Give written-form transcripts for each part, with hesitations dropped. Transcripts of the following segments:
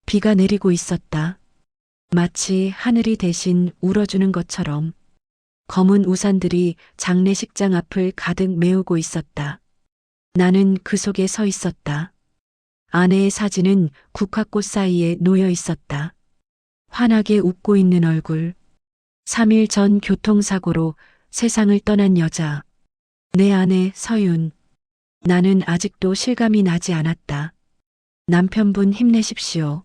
비가 내리고 있었다. 마치 하늘이 대신 울어주는 것처럼 검은 우산들이 장례식장 앞을 가득 메우고 있었다. 나는 그 속에 서 있었다. 아내의 사진은 국화꽃 사이에 놓여 있었다. 환하게 웃고 있는 얼굴. 3일 전 교통사고로 세상을 떠난 여자. 내 아내 서윤. 나는 아직도 실감이 나지 않았다. 남편분 힘내십시오.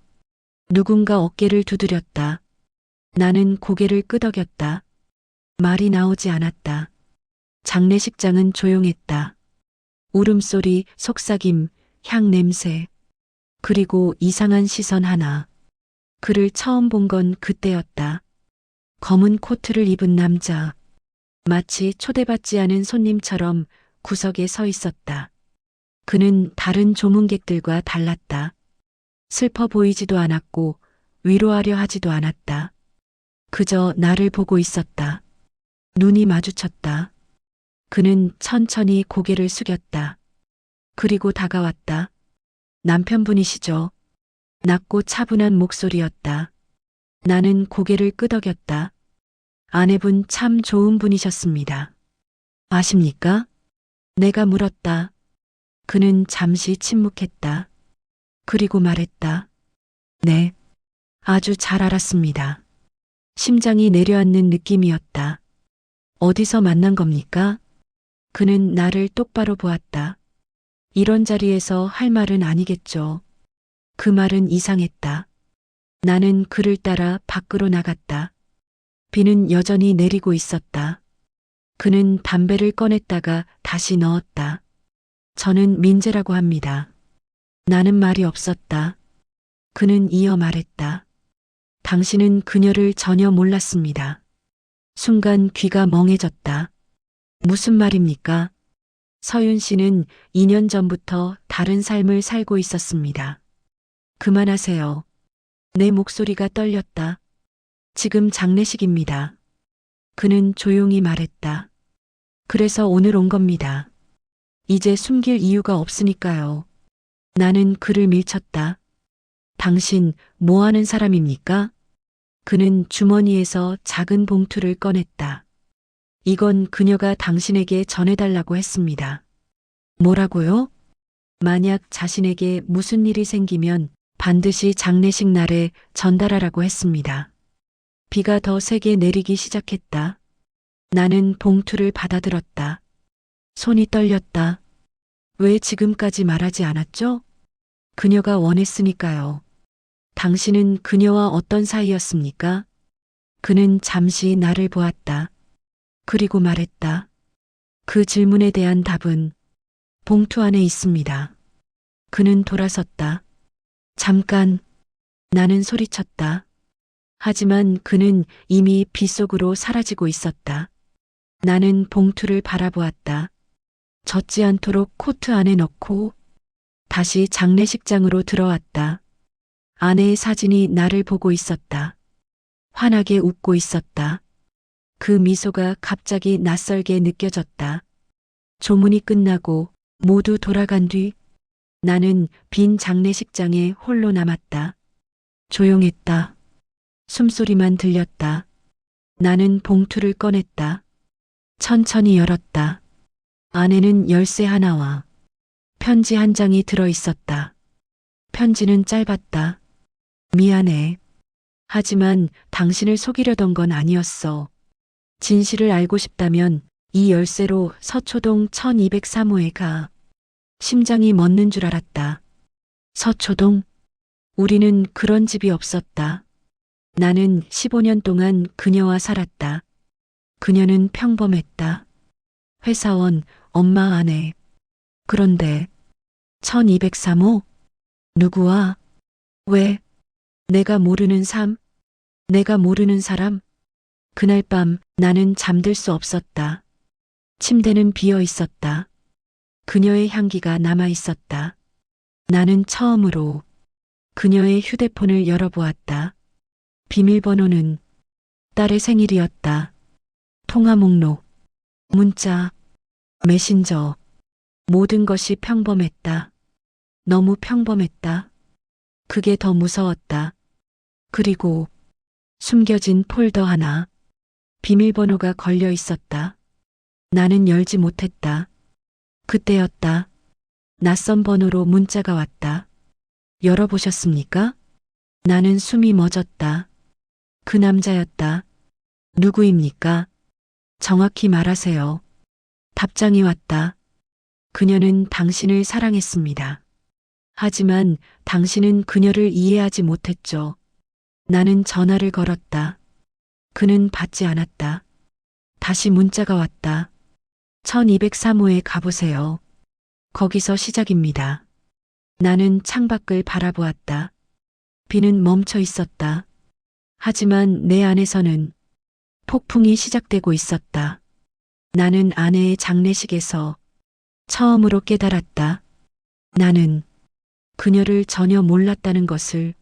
누군가 어깨를 두드렸다. 나는 고개를 끄덕였다. 말이 나오지 않았다. 장례식장은 조용했다. 울음소리, 속삭임, 향 냄새. 그리고 이상한 시선 하나. 그를 처음 본 건 그때였다. 검은 코트를 입은 남자. 마치 초대받지 않은 손님처럼 구석에 서 있었다. 그는 다른 조문객들과 달랐다. 슬퍼 보이지도 않았고 위로하려 하지도 않았다. 그저 나를 보고 있었다. 눈이 마주쳤다. 그는 천천히 고개를 숙였다. 그리고 다가왔다. 남편분이시죠? 낮고 차분한 목소리였다. 나는 고개를 끄덕였다. 아내분 참 좋은 분이셨습니다. 아십니까? 내가 물었다. 그는 잠시 침묵했다. 그리고 말했다. 네, 아주 잘 알았습니다. 심장이 내려앉는 느낌이었다. 어디서 만난 겁니까? 그는 나를 똑바로 보았다. 이런 자리에서 할 말은 아니겠죠. 그 말은 이상했다. 나는 그를 따라 밖으로 나갔다. 비는 여전히 내리고 있었다. 그는 담배를 꺼냈다가 다시 넣었다. 저는 민재라고 합니다. 나는 말이 없었다. 그는 이어 말했다. 당신은 그녀를 전혀 몰랐습니다. 순간 귀가 멍해졌다. 무슨 말입니까? 서윤 씨는 2년 전부터 다른 삶을 살고 있었습니다. 그만하세요. 내 목소리가 떨렸다. 지금 장례식입니다. 그는 조용히 말했다. 그래서 오늘 온 겁니다. 이제 숨길 이유가 없으니까요. 나는 그를 밀쳤다. 당신 뭐 하는 사람입니까? 그는 주머니에서 작은 봉투를 꺼냈다. 이건 그녀가 당신에게 전해달라고 했습니다. 뭐라고요? 만약 자신에게 무슨 일이 생기면 반드시 장례식 날에 전달하라고 했습니다. 비가 더 세게 내리기 시작했다. 나는 봉투를 받아들었다. 손이 떨렸다. 왜 지금까지 말하지 않았죠? 그녀가 원했으니까요. 당신은 그녀와 어떤 사이였습니까? 그는 잠시 나를 보았다. 그리고 말했다. 그 질문에 대한 답은 봉투 안에 있습니다. 그는 돌아섰다. 잠깐. 나는 소리쳤다. 하지만 그는 이미 비 속으로 사라지고 있었다. 나는 봉투를 바라보았다. 젖지 않도록 코트 안에 넣고 다시 장례식장으로 들어왔다. 아내의 사진이 나를 보고 있었다. 환하게 웃고 있었다. 그 미소가 갑자기 낯설게 느껴졌다. 조문이 끝나고 모두 돌아간 뒤 나는 빈 장례식장에 홀로 남았다. 조용했다. 숨소리만 들렸다. 나는 봉투를 꺼냈다. 천천히 열었다. 안에는 열쇠 하나와 편지 한 장이 들어 있었다. 편지는 짧았다. 미안해. 하지만 당신을 속이려던 건 아니었어. 진실을 알고 싶다면 이 열쇠로 서초동 1203호에 가. 심장이 멎는 줄 알았다. 서초동? 우리는 그런 집이 없었다. 나는 15년 동안 그녀와 살았다. 그녀는 평범했다. 회사원, 엄마 아내. 그런데 1203호? 누구와? 왜? 내가 모르는 삶? 내가 모르는 사람? 그날 밤 나는 잠들 수 없었다. 침대는 비어 있었다. 그녀의 향기가 남아 있었다. 나는 처음으로 그녀의 휴대폰을 열어보았다. 비밀번호는 딸의 생일이었다. 통화 목록, 문자, 메신저. 모든 것이 평범했다. 너무 평범했다. 그게 더 무서웠다. 그리고 숨겨진 폴더 하나, 비밀번호가 걸려 있었다. 나는 열지 못했다. 그때였다. 낯선 번호로 문자가 왔다. 열어보셨습니까? 나는 숨이 멎었다. 그 남자였다. 누구입니까? 정확히 말하세요. 답장이 왔다. 그녀는 당신을 사랑했습니다. 하지만 당신은 그녀를 이해하지 못했죠. 나는 전화를 걸었다. 그는 받지 않았다. 다시 문자가 왔다. 1203호에 가보세요. 거기서 시작입니다. 나는 창밖을 바라보았다. 비는 멈춰 있었다. 하지만 내 안에서는 폭풍이 시작되고 있었다. 나는 아내의 장례식에서 처음으로 깨달았다. 나는 그녀를 전혀 몰랐다는 것을,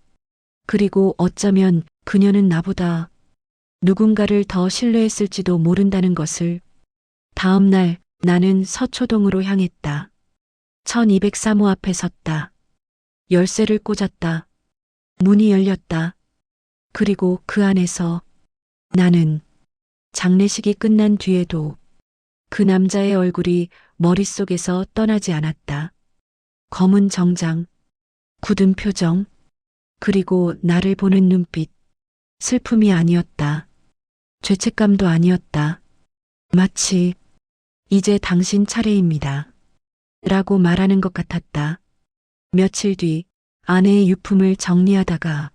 그리고 어쩌면 그녀는 나보다 누군가를 더 신뢰했을지도 모른다는 것을. 다음 날 나는 서초동으로 향했다. 1203호 앞에 섰다. 열쇠를 꽂았다. 문이 열렸다. 그리고 그 안에서 나는 장례식이 끝난 뒤에도 그 남자의 얼굴이 머릿속에서 떠나지 않았다. 검은 정장, 굳은 표정, 그리고 나를 보는 눈빛. 슬픔이 아니었다. 죄책감도 아니었다. 마치 이제 당신 차례입니다. 라고 말하는 것 같았다. 며칠 뒤 아내의 유품을 정리하다가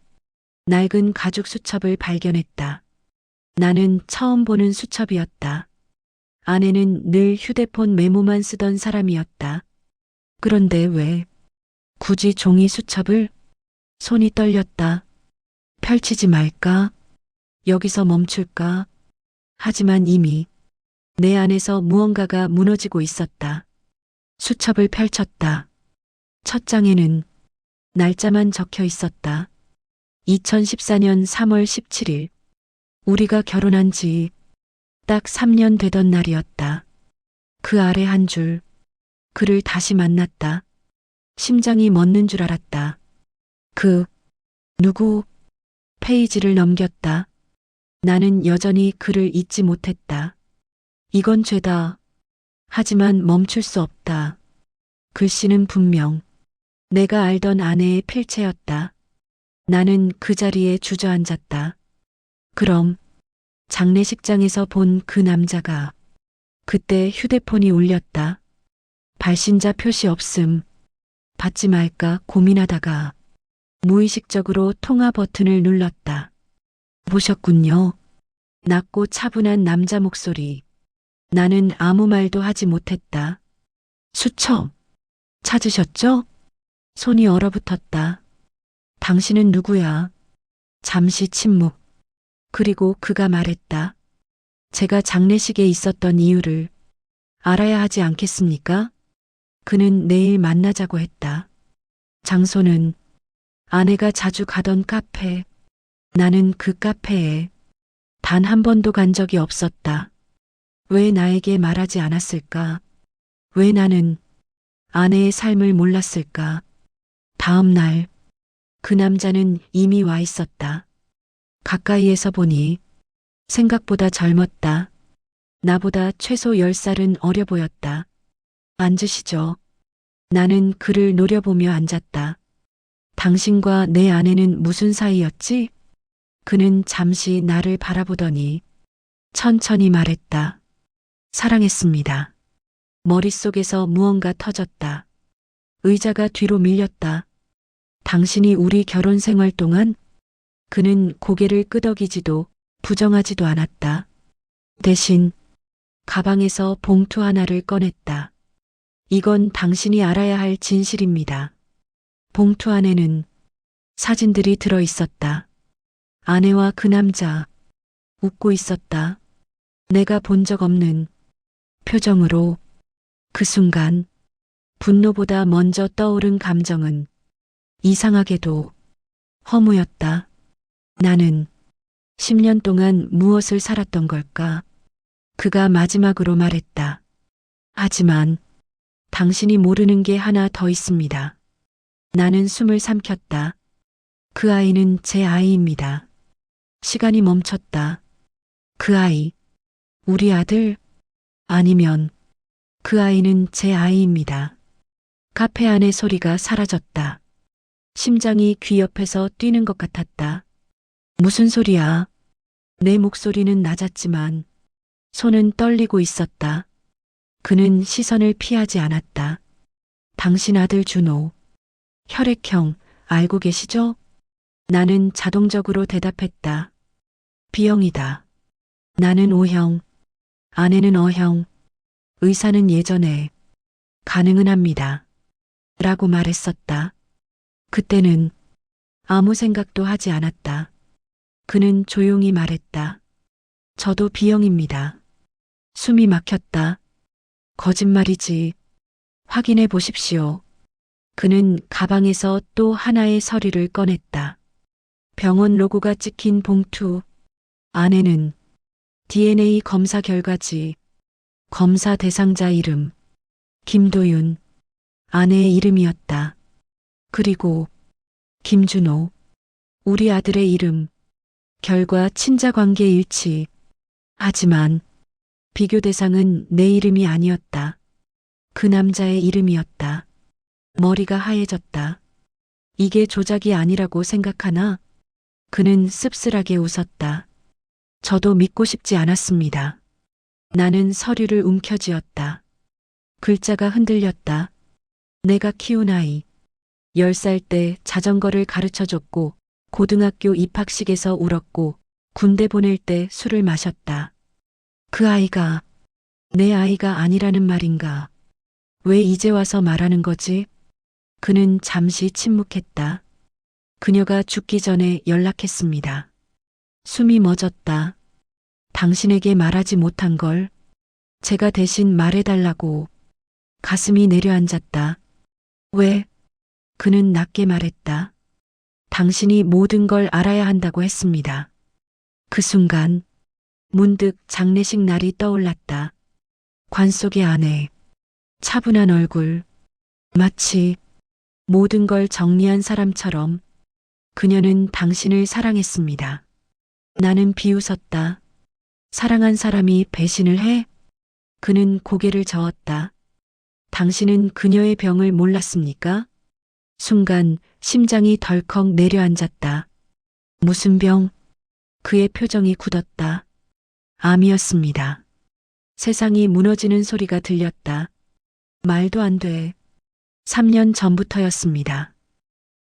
낡은 가죽 수첩을 발견했다. 나는 처음 보는 수첩이었다. 아내는 늘 휴대폰 메모만 쓰던 사람이었다. 그런데 왜 굳이 종이 수첩을? 손이 떨렸다. 펼치지 말까? 여기서 멈출까? 하지만 이미 내 안에서 무언가가 무너지고 있었다. 수첩을 펼쳤다. 첫 장에는 날짜만 적혀 있었다. 2014년 3월 17일. 우리가 결혼한 지 딱 3년 되던 날이었다. 그 아래 한 줄. 그를 다시 만났다. 심장이 멎는 줄 알았다. 누구? 페이지를 넘겼다. 나는 여전히 그를 잊지 못했다. 이건 죄다. 하지만 멈출 수 없다. 글씨는 분명 내가 알던 아내의 필체였다. 나는 그 자리에 주저앉았다. 그럼 장례식장에서 본 그 남자가. 그때 휴대폰이 울렸다. 발신자 표시 없음. 받지 말까 고민하다가 무의식적으로 통화 버튼을 눌렀다. 보셨군요. 낮고 차분한 남자 목소리. 나는 아무 말도 하지 못했다. 수첩. 찾으셨죠? 손이 얼어붙었다. 당신은 누구야? 잠시 침묵. 그리고 그가 말했다. 제가 장례식에 있었던 이유를 알아야 하지 않겠습니까? 그는 내일 만나자고 했다. 장소는 아내가 자주 가던 카페. 나는 그 카페에 단 한 번도 간 적이 없었다. 왜 나에게 말하지 않았을까? 왜 나는 아내의 삶을 몰랐을까? 다음 날, 그 남자는 이미 와 있었다. 가까이에서 보니 생각보다 젊었다. 나보다 최소 10살은 어려 보였다. 앉으시죠. 나는 그를 노려보며 앉았다. 당신과 내 아내는 무슨 사이였지? 그는 잠시 나를 바라보더니 천천히 말했다. 사랑했습니다. 머릿속에서 무언가 터졌다. 의자가 뒤로 밀렸다. 당신이 우리 결혼 생활 동안? 그는 고개를 끄덕이지도 부정하지도 않았다. 대신 가방에서 봉투 하나를 꺼냈다. 이건 당신이 알아야 할 진실입니다. 봉투 안에는 사진들이 들어 있었다. 아내와 그 남자 웃고 있었다. 내가 본 적 없는 표정으로. 그 순간 분노보다 먼저 떠오른 감정은 이상하게도 허무였다. 나는 10년 동안 무엇을 살았던 걸까? 그가 마지막으로 말했다. 하지만 당신이 모르는 게 하나 더 있습니다. 나는 숨을 삼켰다. 그 아이는 제 아이입니다. 시간이 멈췄다. 그 아이, 우리 아들, 아니면 그 아이는 제 아이입니다. 카페 안의 소리가 사라졌다. 심장이 귀 옆에서 뛰는 것 같았다. 무슨 소리야? 내 목소리는 낮았지만 손은 떨리고 있었다. 그는 시선을 피하지 않았다. 당신 아들 준호, 혈액형 알고 계시죠? 나는 자동적으로 대답했다. B형이다. 나는 O형, 아내는 O형, 의사는 예전에 가능은 합니다. 라고 말했었다. 그때는 아무 생각도 하지 않았다. 그는 조용히 말했다. 저도 B형입니다. 숨이 막혔다. 거짓말이지. 확인해 보십시오. 그는 가방에서 또 하나의 서류를 꺼냈다. 병원 로고가 찍힌 봉투. 안에는 DNA 검사 결과지. 검사 대상자 이름. 김도윤. 아내의 이름이었다. 그리고 김준호. 우리 아들의 이름. 결과 친자 관계 일치. 하지만 비교 대상은 내 이름이 아니었다. 그 남자의 이름이었다. 머리가 하얘졌다. 이게 조작이 아니라고 생각하나? 그는 씁쓸하게 웃었다. 저도 믿고 싶지 않았습니다. 나는 서류를 움켜쥐었다. 글자가 흔들렸다. 내가 키운 아이. 10살 때 자전거를 가르쳐줬고 고등학교 입학식에서 울었고 군대 보낼 때 술을 마셨다. 그 아이가 내 아이가 아니라는 말인가? 왜 이제 와서 말하는 거지? 그는 잠시 침묵했다. 그녀가 죽기 전에 연락했습니다. 숨이 멎었다. 당신에게 말하지 못한 걸 제가 대신 말해달라고. 가슴이 내려앉았다. 왜? 그는 낮게 말했다. 당신이 모든 걸 알아야 한다고 했습니다. 그 순간 문득 장례식 날이 떠올랐다. 관 속의 아내, 차분한 얼굴, 마치 모든 걸 정리한 사람처럼 그녀는 당신을 사랑했습니다. 나는 비웃었다. 사랑한 사람이 배신을 해? 그는 고개를 저었다. 당신은 그녀의 병을 몰랐습니까? 순간 심장이 덜컥 내려앉았다. 무슨 병? 그의 표정이 굳었다. 암이었습니다. 세상이 무너지는 소리가 들렸다. 말도 안 돼. 3년 전부터였습니다.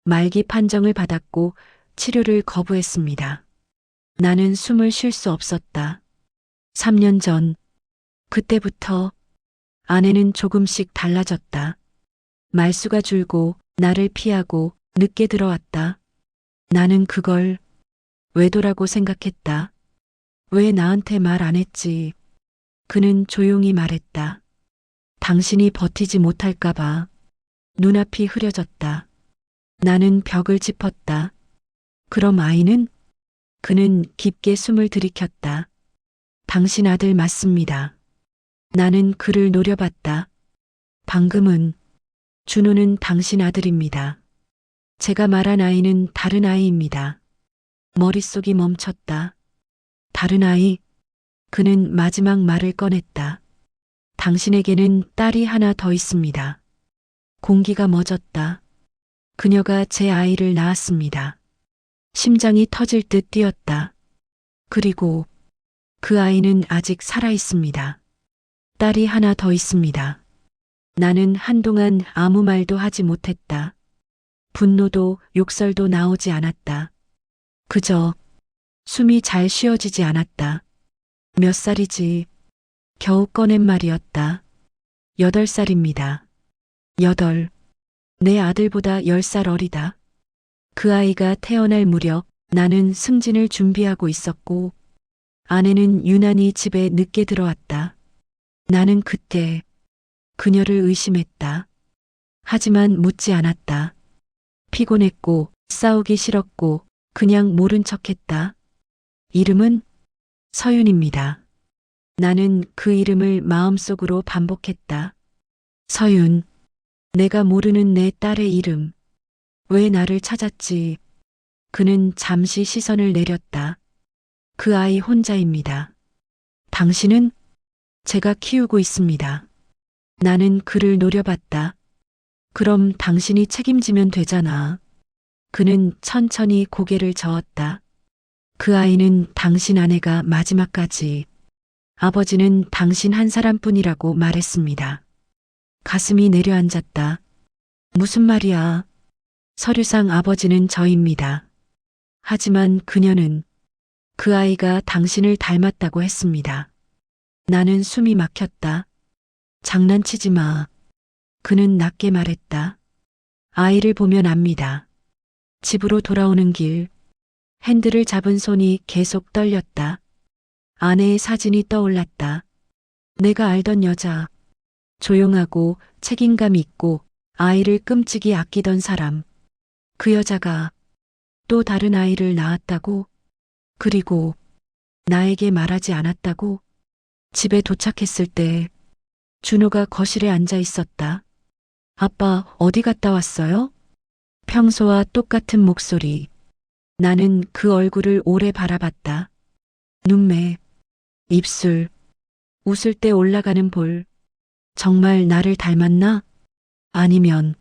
말기 판정을 받았고 치료를 거부했습니다. 나는 숨을 쉴 수 없었다. 3년 전, 그때부터 아내는 조금씩 달라졌다. 말수가 줄고 나를 피하고 늦게 들어왔다. 나는 그걸 외도라고 생각했다. 왜 나한테 말 안 했지? 그는 조용히 말했다. 당신이 버티지 못할까봐. 눈앞이 흐려졌다. 나는 벽을 짚었다. 그럼 아이는? 그는 깊게 숨을 들이켰다. 당신 아들 맞습니다. 나는 그를 노려봤다. 방금은 준호는 당신 아들입니다. 제가 말한 아이는 다른 아이입니다. 머릿속이 멈췄다. 다른 아이? 그는 마지막 말을 꺼냈다. 당신에게는 딸이 하나 더 있습니다. 공기가 멎었다. 그녀가 제 아이를 낳았습니다. 심장이 터질 듯 뛰었다. 그리고 그 아이는 아직 살아 있습니다. 딸이 하나 더 있습니다. 나는 한동안 아무 말도 하지 못했다. 분노도 욕설도 나오지 않았다. 그저 숨이 잘 쉬어지지 않았다. 몇 살이지? 겨우 꺼낸 말이었다. 8살입니다. 8. 내 아들보다 10살 어리다. 그 아이가 태어날 무렵 나는 승진을 준비하고 있었고 아내는 유난히 집에 늦게 들어왔다. 나는 그때 그녀를 의심했다. 하지만 묻지 않았다. 피곤했고 싸우기 싫었고 그냥 모른 척했다. 이름은 서윤입니다. 나는 그 이름을 마음속으로 반복했다. 서윤. 내가 모르는 내 딸의 이름. 왜 나를 찾았지? 그는 잠시 시선을 내렸다. 그 아이 혼자입니다. 당신은? 제가 키우고 있습니다. 나는 그를 노려봤다. 그럼 당신이 책임지면 되잖아. 그는 천천히 고개를 저었다. 그 아이는 당신 아내가 마지막까지, 아버지는 당신 한 사람뿐이라고 말했습니다. 가슴이 내려앉았다. 무슨 말이야? 서류상 아버지는 저입니다. 하지만 그녀는 그 아이가 당신을 닮았다고 했습니다. 나는 숨이 막혔다. 장난치지 마. 그는 낮게 말했다. 아이를 보면 압니다. 집으로 돌아오는 길, 핸들을 잡은 손이 계속 떨렸다. 아내의 사진이 떠올랐다. 내가 알던 여자, 조용하고 책임감 있고 아이를 끔찍이 아끼던 사람. 그 여자가 또 다른 아이를 낳았다고? 그리고 나에게 말하지 않았다고? 집에 도착했을 때 준호가 거실에 앉아 있었다. 아빠, 어디 갔다 왔어요? 평소와 똑같은 목소리. 나는 그 얼굴을 오래 바라봤다. 눈매, 입술, 웃을 때 올라가는 볼. 정말 나를 닮았나? 아니면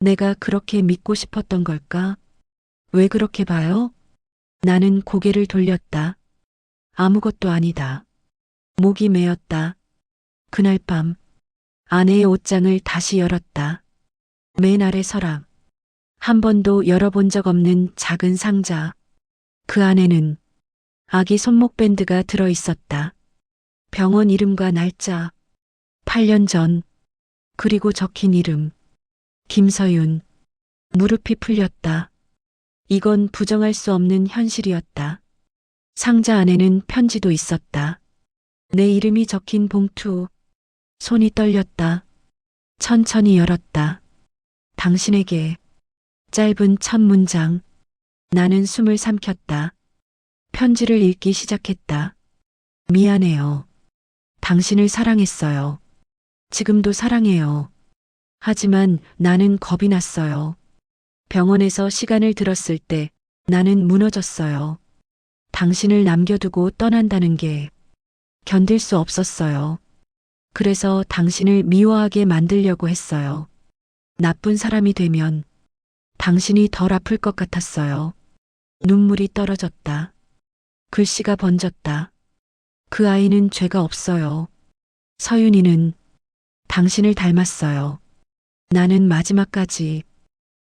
내가 그렇게 믿고 싶었던 걸까? 왜 그렇게 봐요? 나는 고개를 돌렸다. 아무것도 아니다. 목이 메었다. 그날 밤 아내의 옷장을 다시 열었다. 맨 아래 서랍. 한 번도 열어본 적 없는 작은 상자. 그 안에는 아기 손목 밴드가 들어 있었다. 병원 이름과 날짜. 8년 전. 그리고 적힌 이름. 김서윤. 무릎이 풀렸다. 이건 부정할 수 없는 현실이었다. 상자 안에는 편지도 있었다. 내 이름이 적힌 봉투. 손이 떨렸다. 천천히 열었다. 당신에게. 짧은 첫 문장. 나는 숨을 삼켰다. 편지를 읽기 시작했다. 미안해요. 당신을 사랑했어요. 지금도 사랑해요. 하지만 나는 겁이 났어요. 병원에서 시간을 들었을 때 나는 무너졌어요. 당신을 남겨두고 떠난다는 게 견딜 수 없었어요. 그래서 당신을 미워하게 만들려고 했어요. 나쁜 사람이 되면 당신이 덜 아플 것 같았어요. 눈물이 떨어졌다. 글씨가 번졌다. 그 아이는 죄가 없어요. 서윤이는 당신을 닮았어요. 나는 마지막까지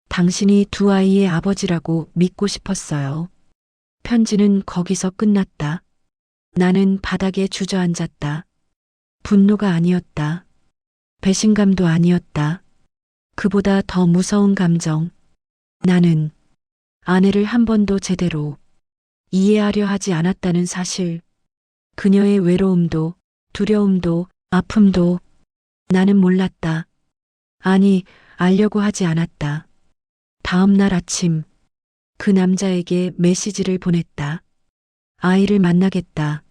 당신이 두 아이의 아버지라고 믿고 싶었어요. 편지는 거기서 끝났다. 나는 바닥에 주저앉았다. 분노가 아니었다. 배신감도 아니었다. 그보다 더 무서운 감정. 나는 아내를 한 번도 제대로 이해하려 하지 않았다는 사실. 그녀의 외로움도, 두려움도, 아픔도 나는 몰랐다. 아니, 알려고 하지 않았다. 다음 날 아침, 그 남자에게 메시지를 보냈다. 아이를 만나겠다.